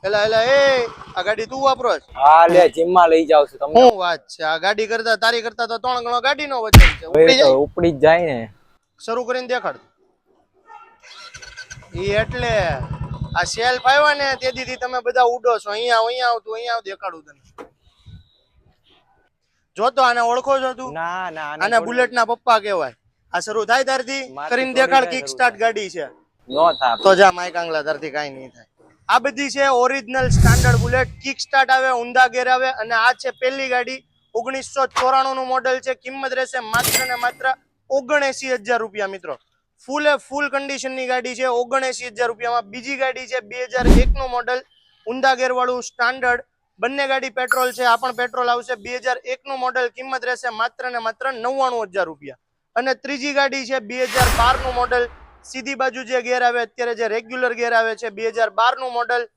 એલા એલા એ આ ગાડી તું વાપરો છે? હા લે જીમ માં લઈ જાવ છું તમને. શું વાત છે, આ ગાડી કરતા તારી કરતા તો 3 ગણો ગાડી નો વજન છે. હવે ઉપડી તો જાય, ઉપડી જ જાય ને. શરૂ કરીને દેખાડ. ઈ એટલે આ સેલ્ફ આવ્યા ને તે દીધી તમે બધા ઉડો છો. અહીંયા આવ તું, અહીંયા આવ, દેખાડું તને. જો તો આને ઓળખો છો તું? ના ના આને બુલેટ ના પપ્પા કહેવાય. આ શરૂ થાય તારથી કરીને દેખાડ. કિક સ્ટાર્ટ ગાડી છે. નો થાય તો જા માઈક આંગલા, તારથી કાઈ નહીં થાય. આ બધી છે original standard bullet. Kick start આવે, ઊંધા ગેર આવે, અને આ છે પહેલી ગાડી. 1994 નું મોડેલ છે. કિંમત રહેશે માત્ર ને માત્ર 79,000 રૂપિયા મિત્રો. ફૂલ કન્ડિશન ની ગાડી છે. 79,000 રૂપિયામાં. બીજી ગાડી છે 2001 નું મોડેલ, ઊંધા ગેર વાળું સ્ટાન્ડર્ડ. બંને ગાડી પેટ્રોલ છે. આ પણ પેટ્રોલ આવશે. 2001 નું મોડેલ. કિંમત રહેશે માત્ર ને માત્ર 99,000 રૂપિયા. અને ત્રીજી ગાડી છે 2012 નું મોડેલ. સીધી બાજુ જે ગેર આવે, અત્યારે જે રેગ્યુલર ગેર આવે છે, 2012 નું મોડેલ.